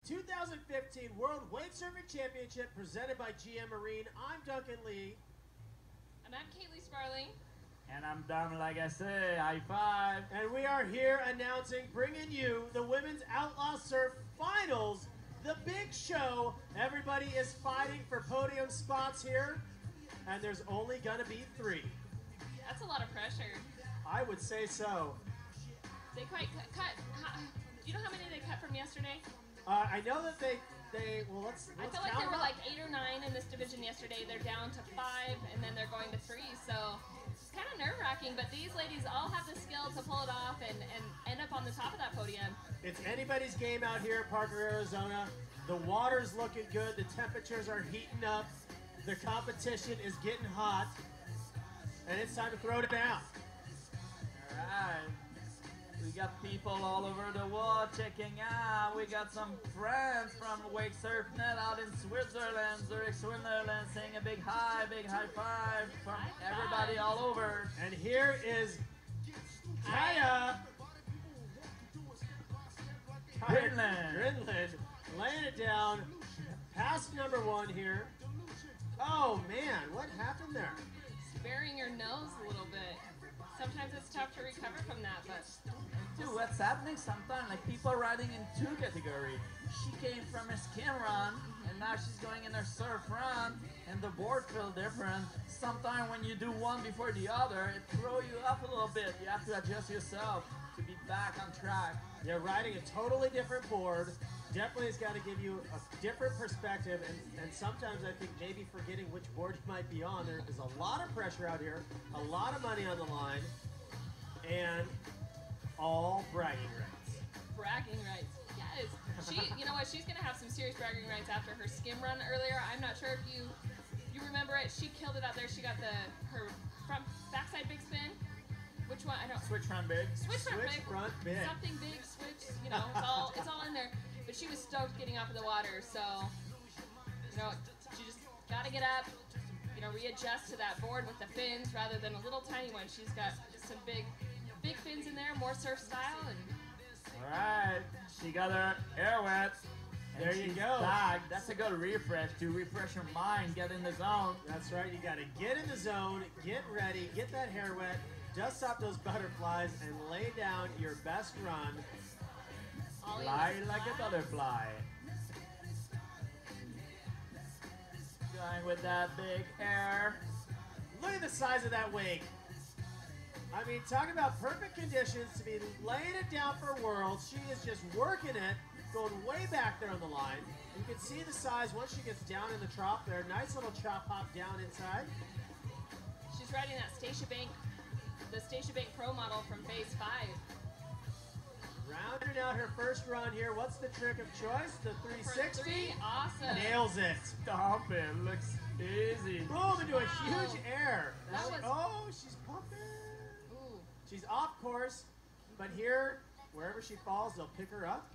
2015 World Wake Surfing Championship presented by GM Marine. I'm Duncan Lee. And I'm Kaylee Sparling. And I'm done, like I say, high five. And we are here announcing, bringing you the Women's Outlaw Surf Finals, the big show. Everybody is fighting for podium spots here, and there's only gonna be 3. That's a lot of pressure. I would say so. They quite cut. Do you know how many they cut from yesterday? I know that they well, let's I feel like there were like 8 or 9 in this division yesterday. They're down to 5, and then they're going to 3. So it's kind of nerve-wracking, but these ladies all have the skill to pull it off and end up on the top of that podium. It's anybody's game out here at Parker, Arizona. The water's looking good. The temperatures are heating up. The competition is getting hot, and it's time to throw it down. All right. We got people all over the world checking out. We got some friends from Wake Surf Net out in Switzerland, Zurich, Switzerland, saying a big high five from everybody all over. And here is Kaya. Grindland. Laying it down. Past number 1 here. Oh man, what happened there? Burying your nose a little bit. Sometimes it's tough to recover from that, but... Dude, what's happening sometimes, like people riding in 2 categories. She came from a skim run, and now she's going in her surf run, and the board feels different. Sometimes when you do one before the other, it throws you off a little bit. You have to adjust yourself to be back on track. They're riding a totally different board. Definitely has got to give you a different perspective, and sometimes I think maybe forgetting which board you might be on. There is a lot of pressure out here, a lot of money on the line, and all bragging rights. Bragging rights, yes. You know what? She's gonna have some serious bragging rights after her skim run earlier. I'm not sure if you remember it. She killed it out there. She got her front backside big spin. Which one? I don't. Switch front big. Switch front big. big. Something big. Switch. You know, it's all in there. But she was stoked getting off of the water. So, you know, she just got to get up. You know, readjust to that board with the fins rather than a little tiny one. She's got some big fins in there, more surf style, and all right, she got her air wet. There you go. Back. That's a good refresh to refresh your mind, get in the zone. That's right. You got to get in the zone, get ready, get that hair wet, dust off those butterflies, and lay down your best run. Fly like a butterfly. Going with that big air. Look at the size of that wake. I mean, talking about perfect conditions to be laying it down for Worlds. She is just working it, going way back there on the line. You can see the size once she gets down in the trough there. Nice little chop hop down inside. She's riding that the Stacia Bank Pro model from Phase 5. Rounding out her first run here. What's the trick of choice? The 360? Awesome. Nails it. Stop it. Looks easy. Boom, into a huge air. Oh, she's pumping. Ooh. She's off course, but here, wherever she falls, they'll pick her up.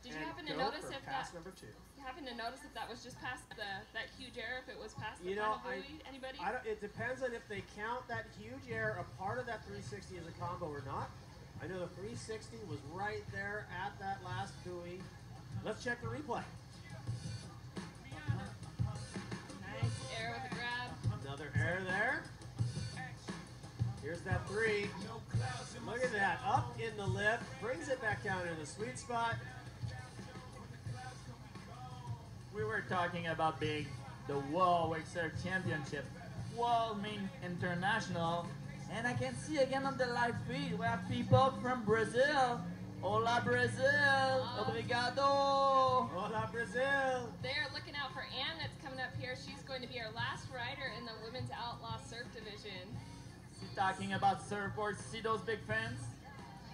Did you happen to notice if pass that? number 2. You happen to notice if that was just past that huge air? If it was past the You know, final buoy? Anybody? It depends on if they count that huge air a part of that 360 as a combo or not. I know the 360 was right there at that last buoy. Let's check the replay. Nice air with a grab. Another air there. Here's that 3. Look at that. Up in the lift. Brings it back down in the sweet spot. We were talking about being the World Wake Surf Championship. World means international. And I can see again on the live feed, we have people from Brazil. Hola, Brazil. Obrigado. Hola, Brazil. They're looking out for Ann that's coming up here. She's going to be our last rider in the Women's Outlaw Surf Division. Is he talking about surfboards? See those big fins?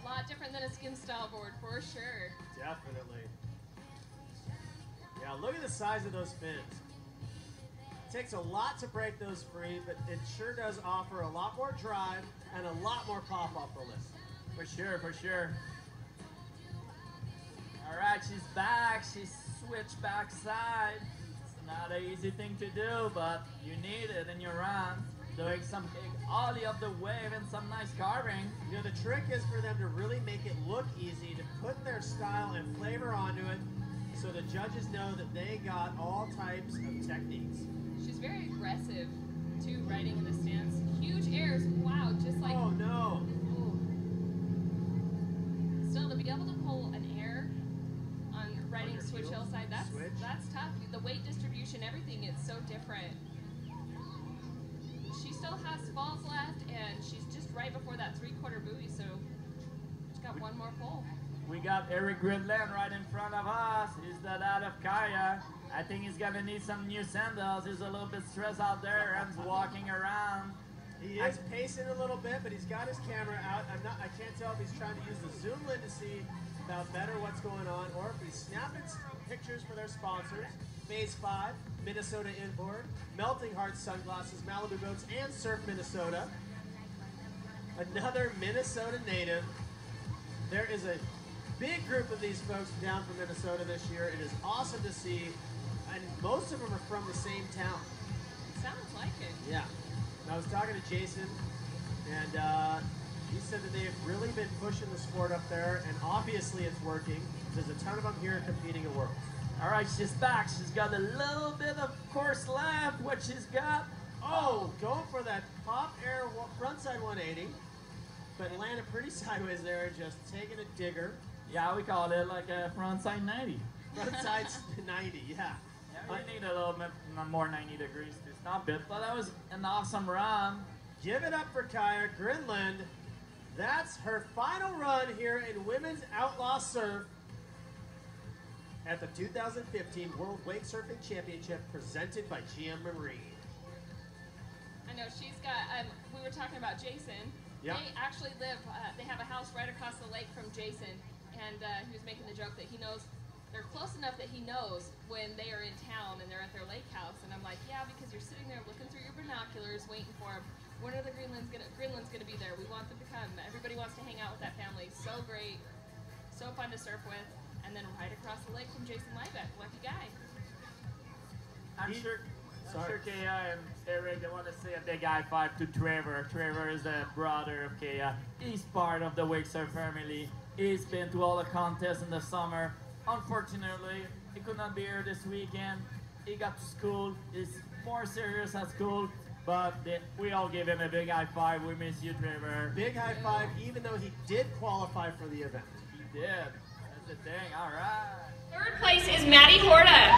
A lot different than a skim style board, for sure. Definitely. Yeah, look at the size of those fins. It takes a lot to break those free, but it sure does offer a lot more drive and a lot more pop off the lift. For sure, for sure. All right, she's back. She's switched backside. It's not an easy thing to do, but you need it in your run. Doing some big ollie up the wave and some nice carving. You know, the trick is for them to really make it look easy, to put their style and flavor onto it, so the judges know that they got all types of techniques. She's very aggressive, too, riding in the stance. Huge airs. Wow, just like... Oh, no. Ooh. Still, to be able to pull an air on riding your switch heel? hillside, that's Switch? tough. The weight distribution, everything, it's so different. She still has falls left, and she's just right before that three-quarter buoy, so she's got one more pull. We got Eric Grindland right in front of us. He's the dad of Kaya. I think he's gonna need some new sandals. He's a little bit stressed out there and walking around. He is pacing a little bit, but he's got his camera out. I can't tell if he's trying to use the zoom lens to see about better what's going on, or if he's snapping pictures for their sponsors. Phase 5, Minnesota Inboard, Melting Heart Sunglasses, Malibu Boats, and Surf Minnesota. Another Minnesota native. There is a big group of these folks down from Minnesota this year. It is awesome to see, and most of them are from the same town. Sounds like it. Yeah. I was talking to Jason, and he said that they've really been pushing the sport up there, and obviously it's working. There's a ton of them here competing at Worlds. All right, she's back. She's got a little bit of course left. What she's got? Oh, going for that pop air frontside 180, but landed pretty sideways there, just taking a digger. Yeah, we call it like a frontside 90. Frontside 90, yeah. Yeah, you need a little bit more 90 degrees to stop it, but that was an awesome run. Give it up for Kaya Grindland. That's her final run here in Women's Outlaw Surf at the 2015 World Wake Surfing Championship presented by GM Marine. I know she's got, we were talking about Jason. Yep. They actually live, they have a house right across the lake from Jason, and he was making the joke that he knows, they're close enough that he knows when they are in town and they're at their lake house. And I'm like, yeah, because you're sitting there looking through your binoculars, waiting for them. When are the Grindland's gonna be there? We want them to come. Everybody wants to hang out with that family. So great, so fun to surf with. And then right across the lake from Jason Liebeck, lucky guy. I'm sure Kaya and Eric, they want to say a big high five to Trevor. Trevor is the brother of Kaya. He's part of the Wake Surf family. He's been to all the contests in the summer. Unfortunately, he could not be here this weekend. He got to school. He's more serious at school, but we all give him a big high five. We miss you, Trevor. Big high five, even though he did qualify for the event. He did. That's the thing. All right. Third place is Maddie Horta.